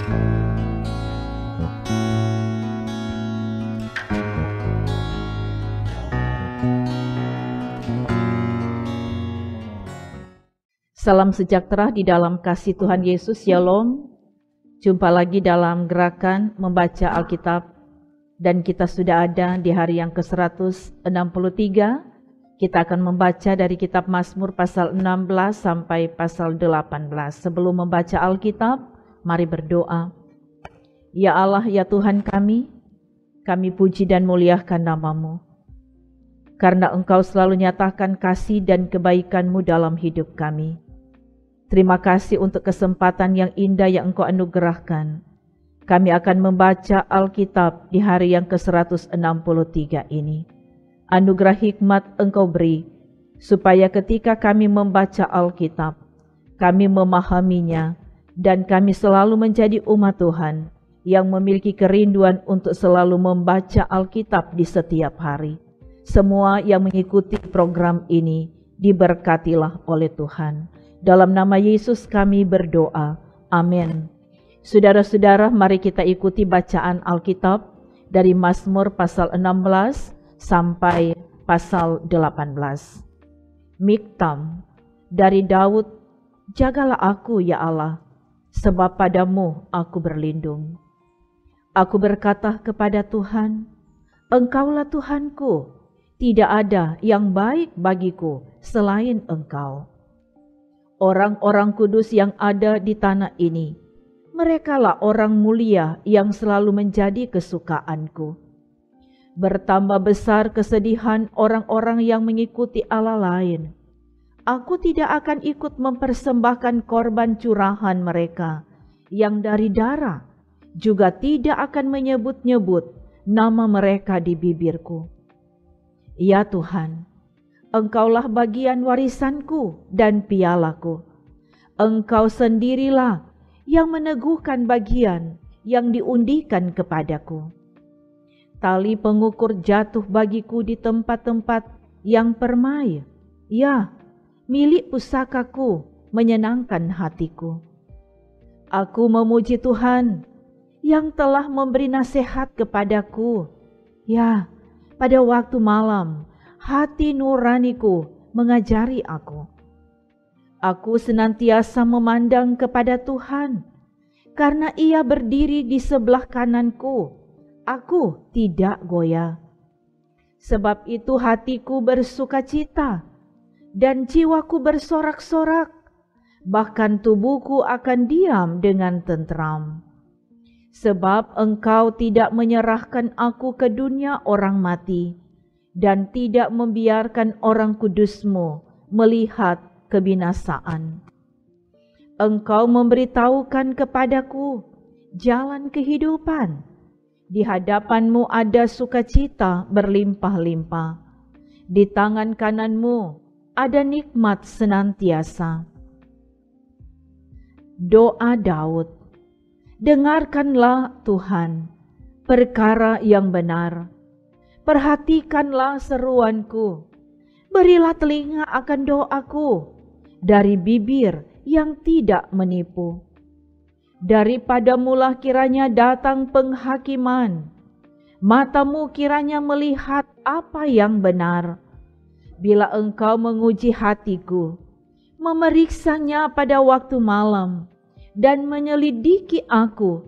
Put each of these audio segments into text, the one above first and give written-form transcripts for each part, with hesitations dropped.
Salam sejahtera di dalam kasih Tuhan Yesus, Shalom. Jumpa lagi dalam gerakan membaca Alkitab, dan kita sudah ada di hari yang ke-163. Kita akan membaca dari kitab Mazmur pasal 16 sampai pasal 18. Sebelum membaca Alkitab, mari berdoa. Ya Allah, ya Tuhan kami puji dan muliakan nama-Mu, karena Engkau selalu nyatakan kasih dan kebaikan-Mu dalam hidup kami. Terima kasih untuk kesempatan yang indah yang Engkau anugerahkan. Kami akan membaca Alkitab di hari yang ke-163 ini. Anugerah hikmat Engkau beri, supaya ketika kami membaca Alkitab, kami memahaminya, dan kami selalu menjadi umat Tuhan yang memiliki kerinduan untuk selalu membaca Alkitab di setiap hari. Semua yang mengikuti program ini diberkatilah oleh Tuhan. Dalam nama Yesus kami berdoa. Amin. Saudara-saudara, mari kita ikuti bacaan Alkitab dari Mazmur pasal 16 sampai pasal 18. Miktam dari Daud, jagalah aku ya Allah, sebab padamu aku berlindung. Aku berkata kepada Tuhan, Engkaulah Tuhanku, tidak ada yang baik bagiku selain Engkau. Orang-orang kudus yang ada di tanah ini, merekalah orang mulia yang selalu menjadi kesukaanku. Bertambah besar kesedihan orang-orang yang mengikuti Allah lain. Aku tidak akan ikut mempersembahkan korban curahan mereka yang dari darah, juga tidak akan menyebut-nyebut nama mereka di bibirku. Ya Tuhan, Engkaulah bagian warisanku dan pialaku. Engkau sendirilah yang meneguhkan bagian yang diundikan kepadaku. Tali pengukur jatuh bagiku di tempat-tempat yang permai. Ya, milik pusakaku menyenangkan hatiku. Aku memuji Tuhan yang telah memberi nasihat kepadaku. Ya, pada waktu malam, hati nuraniku mengajari aku. Aku senantiasa memandang kepada Tuhan, karena Ia berdiri di sebelah kananku. Aku tidak goyah. Sebab itu hatiku bersukacita, dan jiwaku bersorak-sorak, bahkan tubuhku akan diam dengan tentram. Sebab Engkau tidak menyerahkan aku ke dunia orang mati, dan tidak membiarkan orang kudus-Mu melihat kebinasaan. Engkau memberitahukan kepadaku jalan kehidupan. Di hadapan-Mu ada sukacita berlimpah-limpah. Di tangan kanan-Mu ada nikmat senantiasa. Doa Daud. Dengarkanlah Tuhan perkara yang benar. Perhatikanlah seruanku, berilah telinga akan doaku, dari bibir yang tidak menipu. Daripadamulah kiranya datang penghakiman, matamu kiranya melihat apa yang benar. Bila Engkau menguji hatiku, memeriksanya pada waktu malam, dan menyelidiki aku,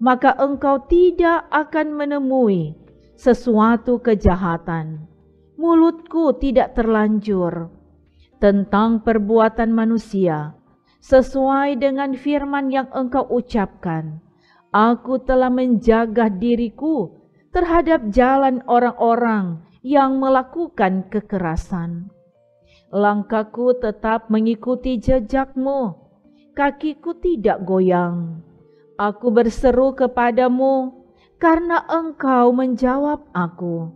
maka Engkau tidak akan menemui sesuatu kejahatan. Mulutku tidak terlanjur tentang perbuatan manusia, sesuai dengan firman yang Engkau ucapkan. Aku telah menjaga diriku terhadap jalan orang-orang yang melakukan kekerasan. Langkahku tetap mengikuti jejak-Mu, kakiku tidak goyang. Aku berseru kepadamu, karena Engkau menjawab aku.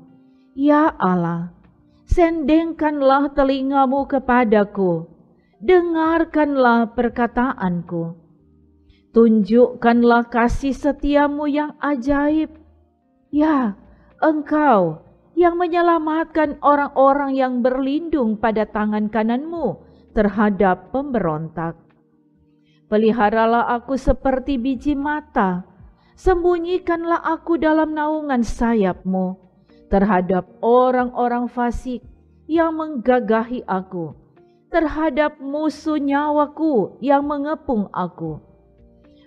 Ya Allah, sendengkanlah telinga-Mu kepadaku, dengarkanlah perkataanku. Tunjukkanlah kasih setia-Mu yang ajaib. Ya, Engkau yang menyelamatkan orang-orang yang berlindung pada tangan kanan-Mu terhadap pemberontak. Peliharalah aku seperti biji mata, sembunyikanlah aku dalam naungan sayap-Mu terhadap orang-orang fasik yang menggagahi aku, terhadap musuh nyawaku yang mengepung aku.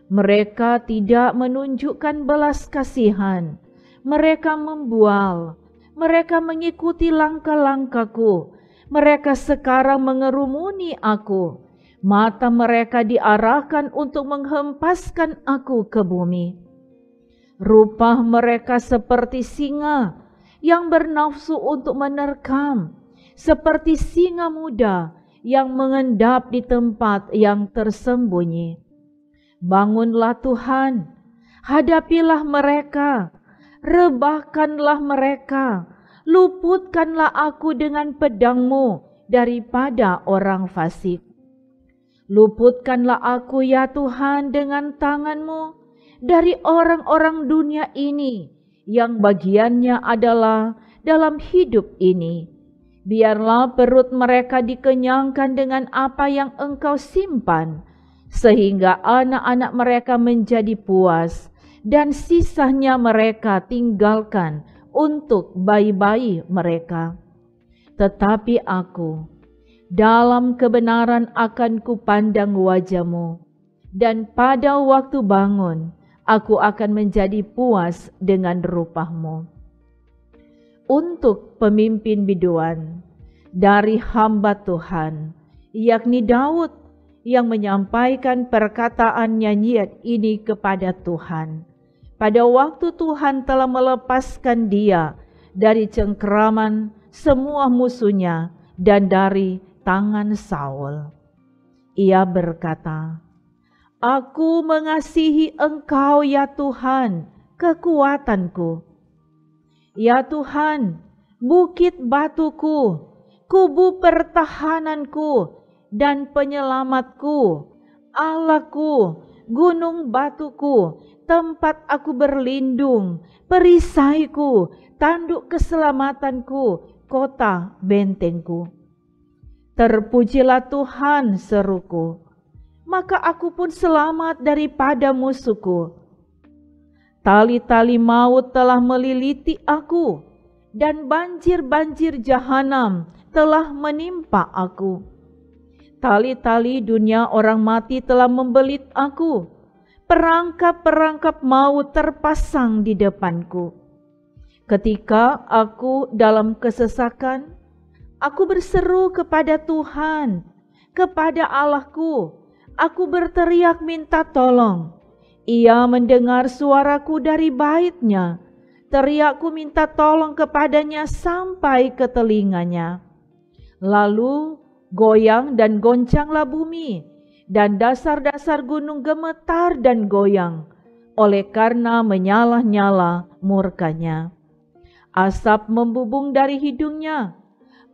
Mereka tidak menunjukkan belas kasihan, mereka membual, mereka mengikuti langkah-langkahku, mereka sekarang mengerumuni aku. Mata mereka diarahkan untuk menghempaskan aku ke bumi. Rupa mereka seperti singa yang bernafsu untuk menerkam, seperti singa muda yang mengendap di tempat yang tersembunyi. Bangunlah Tuhan, hadapilah mereka, rebahkanlah mereka, luputkanlah aku dengan pedang-Mu daripada orang fasik. Luputkanlah aku ya Tuhan dengan tangan-Mu dari orang-orang dunia ini yang bagiannya adalah dalam hidup ini. Biarlah perut mereka dikenyangkan dengan apa yang Engkau simpan, sehingga anak-anak mereka menjadi puas dan sisanya mereka tinggalkan untuk bayi-bayi mereka. Tetapi aku dalam kebenaran akan kupandang wajah-Mu, dan pada waktu bangun, aku akan menjadi puas dengan rupa-Mu. Untuk pemimpin biduan dari hamba Tuhan, yakni Daud, yang menyampaikan perkataan nyanyian ini kepada Tuhan, pada waktu Tuhan telah melepaskan dia dari cengkeraman semua musuhnya dan dari tangan Saul. Ia berkata, "Aku mengasihi Engkau ya Tuhan, kekuatanku. Ya Tuhan, bukit batuku, kubu pertahananku dan penyelamatku, Allahku, gunung batuku, tempat aku berlindung, perisaiku, tanduk keselamatanku, kota bentengku. Terpujilah Tuhan, seruku, maka aku pun selamat daripada musuhku. Tali-tali maut telah meliliti aku, dan banjir-banjir jahanam telah menimpa aku. Tali-tali dunia orang mati telah membelit aku, perangkap-perangkap maut terpasang di depanku. Ketika aku dalam kesesakan, aku berseru kepada Tuhan, kepada Allahku. Aku berteriak minta tolong. Ia mendengar suaraku dari bait-Nya. Teriakku minta tolong kepadanya sampai ke telinganya. Lalu goyang dan goncanglah bumi, dan dasar-dasar gunung gemetar dan goyang, oleh karena menyala-nyala murka-Nya. Asap membubung dari hidungnya,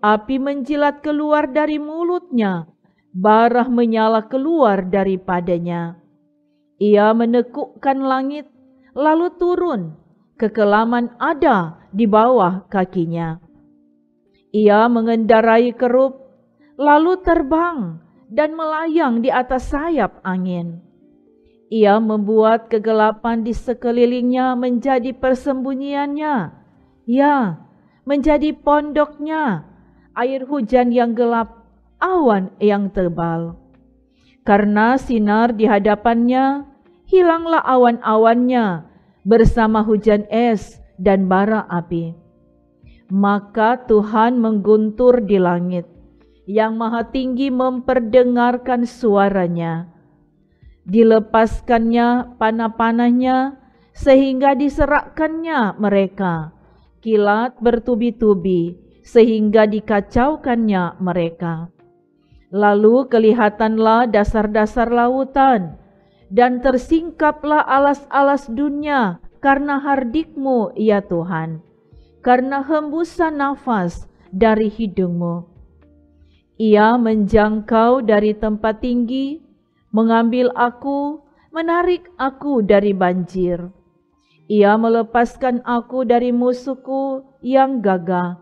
api menjilat keluar dari mulutnya, bara menyala keluar daripadanya. Ia menekukkan langit, lalu turun, kekelaman ada di bawah kakinya. Ia mengendarai kerup, lalu terbang dan melayang di atas sayap angin. Ia membuat kegelapan di sekelilingnya menjadi persembunyiannya, ya, menjadi pondoknya, air hujan yang gelap, awan yang tebal. Karena sinar di hadapannya, hilanglah awan-awannya bersama hujan es dan bara api. Maka Tuhan mengguntur di langit, yang maha tinggi memperdengarkan suaranya. Dilepaskannya panah-panahnya, sehingga diserakkannya mereka. Kilat bertubi-tubi, sehingga dikacaukannya mereka. Lalu kelihatanlah dasar-dasar lautan, dan tersingkaplah alas-alas dunia karena hardik-Mu ya Tuhan, karena hembusan nafas dari hidung-Mu. Ia menjangkau dari tempat tinggi, mengambil aku, menarik aku dari banjir. Ia melepaskan aku dari musuhku yang gagah,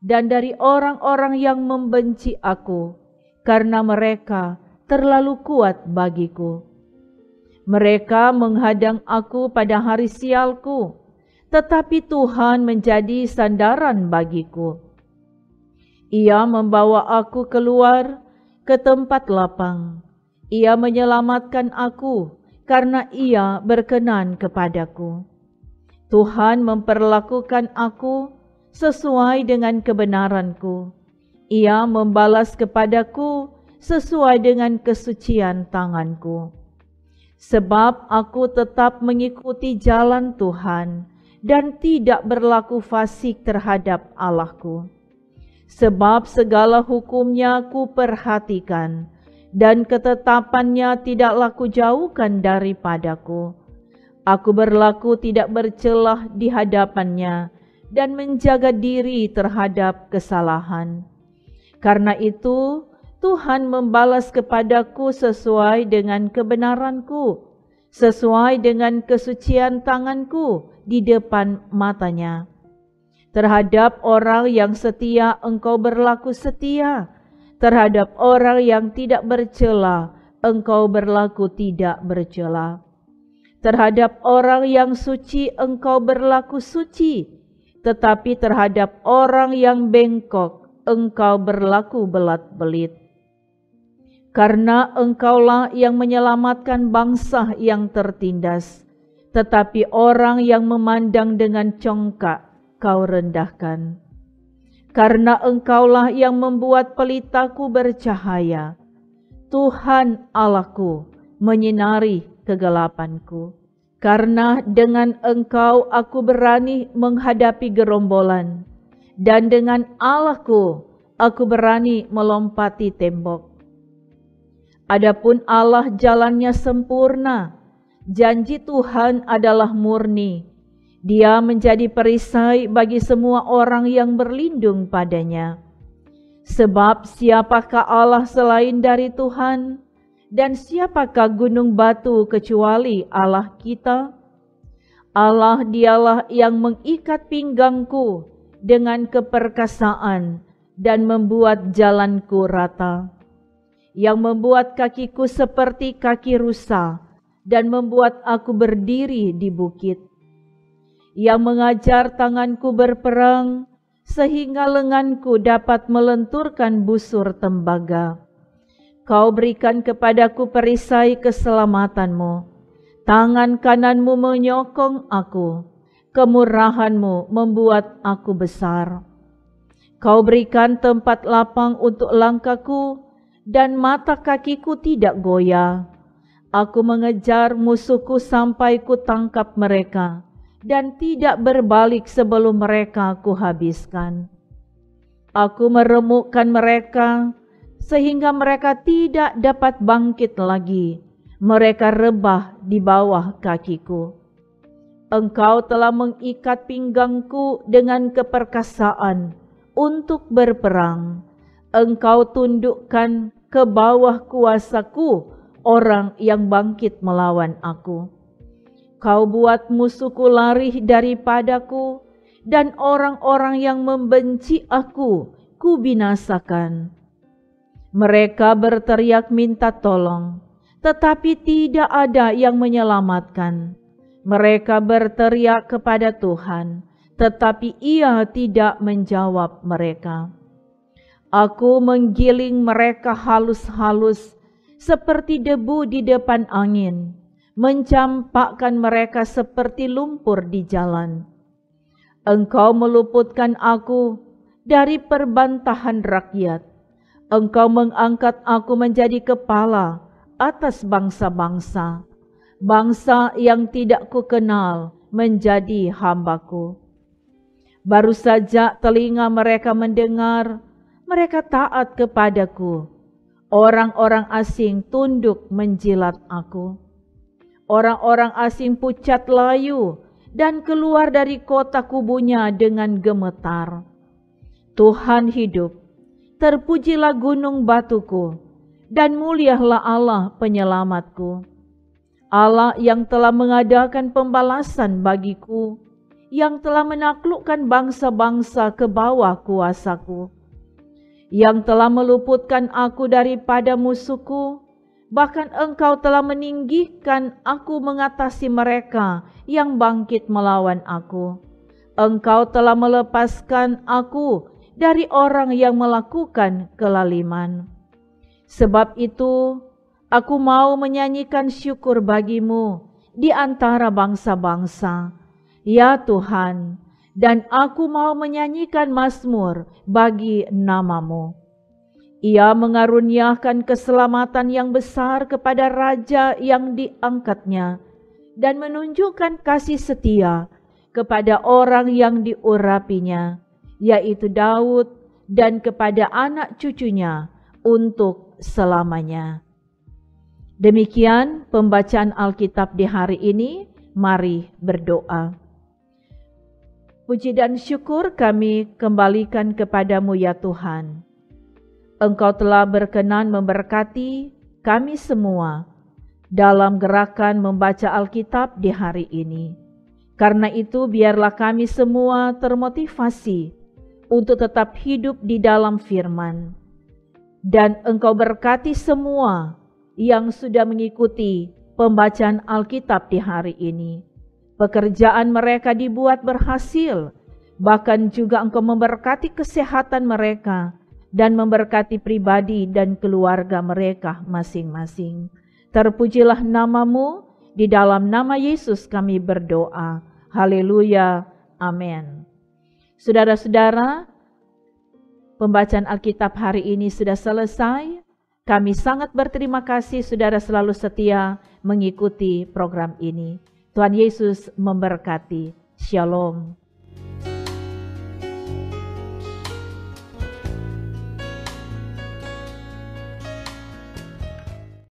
dan dari orang-orang yang membenci aku, karena mereka terlalu kuat bagiku. Mereka menghadang aku pada hari sialku, tetapi Tuhan menjadi sandaran bagiku. Ia membawa aku keluar ke tempat lapang. Ia menyelamatkan aku karena Ia berkenan kepadaku. Tuhan memperlakukan aku sesuai dengan kebenaranku. Ia membalas kepadaku sesuai dengan kesucian tanganku. Sebab aku tetap mengikuti jalan Tuhan dan tidak berlaku fasik terhadap Allahku. Sebab segala hukumnya ku perhatikan, dan ketetapannya tidaklah kujauhkan daripadaku. Aku berlaku tidak bercelah di hadapannya, dan menjaga diri terhadap kesalahan. Karena itu, Tuhan membalas kepadaku sesuai dengan kebenaranku, sesuai dengan kesucian tanganku di depan matanya. Terhadap orang yang setia engkau berlaku setia, terhadap orang yang tidak bercela engkau berlaku tidak bercela. Terhadap orang yang suci engkau berlaku suci, tetapi terhadap orang yang bengkok engkau berlaku belat-belit. Karena engkaulah yang menyelamatkan bangsa yang tertindas, tetapi orang yang memandang dengan congkak kau rendahkan. Karena engkaulah yang membuat pelitaku bercahaya, Tuhan Allahku menyinari kegelapanku. Karena dengan engkau aku berani menghadapi gerombolan, dan dengan Allahku aku berani melompati tembok. Adapun Allah jalannya sempurna, janji Tuhan adalah murni. Dia menjadi perisai bagi semua orang yang berlindung padanya. Sebab siapakah Allah selain dari Tuhan? Dan siapakah gunung batu kecuali Allah kita? Allah dialah yang mengikat pinggangku dengan keperkasaan dan membuat jalanku rata, yang membuat kakiku seperti kaki rusa dan membuat aku berdiri di bukit, yang mengajar tanganku berperang sehingga lenganku dapat melenturkan busur tembaga. Kau berikan kepadaku perisai keselamatanmu, tangan kananmu menyokong aku, kemurahanmu membuat aku besar. Kau berikan tempat lapang untuk langkahku, dan mata kakiku tidak goyah. Aku mengejar musuhku sampai ku tangkap mereka, dan tidak berbalik sebelum mereka kuhabiskan. Aku meremukkan mereka, sehingga mereka tidak dapat bangkit lagi. Mereka rebah di bawah kakiku. Engkau telah mengikat pinggangku dengan keperkasaan untuk berperang. Engkau tundukkan ke bawah kuasaku orang yang bangkit melawan aku. Kau buat musuhku lari daripadaku, dan orang-orang yang membenci aku kubinasakan. Mereka berteriak minta tolong, tetapi tidak ada yang menyelamatkan. Mereka berteriak kepada Tuhan, tetapi Ia tidak menjawab mereka. Aku menggiling mereka halus-halus seperti debu di depan angin, mencampakkan mereka seperti lumpur di jalan. Engkau meluputkan aku dari perbantahan rakyat. Engkau mengangkat aku menjadi kepala atas bangsa-bangsa. Bangsa yang tidak kukenal menjadi hambaku. Baru saja telinga mereka mendengar, mereka taat kepadaku. Orang-orang asing tunduk menjilat aku. Orang-orang asing pucat layu dan keluar dari kota kubunya dengan gemetar. Tuhan hidup, terpujilah gunung batuku, dan mulialah Allah penyelamatku. Allah yang telah mengadakan pembalasan bagiku, yang telah menaklukkan bangsa-bangsa ke bawah kuasaku, yang telah meluputkan aku daripada musuhku, Bahkan Engkau telah meninggikan aku mengatasi mereka yang bangkit melawan aku. Engkau telah melepaskan aku dari orang yang melakukan kelaliman. Sebab itu, aku mau menyanyikan syukur bagimu di antara bangsa-bangsa, ya Tuhan, dan aku mau menyanyikan mazmur bagi namamu. Ia mengaruniakan keselamatan yang besar kepada raja yang diangkatnya dan menunjukkan kasih setia kepada orang yang diurapinya, yaitu Daud, dan kepada anak cucunya untuk selamanya. Demikian pembacaan Alkitab di hari ini. Mari berdoa. Puji dan syukur kami kembalikan kepadamu ya Tuhan. Engkau telah berkenan memberkati kami semua dalam gerakan membaca Alkitab di hari ini. Karena itu biarlah kami semua termotivasi untuk tetap hidup di dalam firman. Dan Engkau berkati semua yang sudah mengikuti pembacaan Alkitab di hari ini. Pekerjaan mereka dibuat berhasil, bahkan juga Engkau memberkati kesehatan mereka dan memberkati pribadi dan keluarga mereka masing-masing. Terpujilah namamu, di dalam nama Yesus kami berdoa. Haleluya, amin. Saudara-saudara, pembacaan Alkitab hari ini sudah selesai. Kami sangat berterima kasih saudara selalu setia mengikuti program ini. Tuhan Yesus memberkati. Shalom.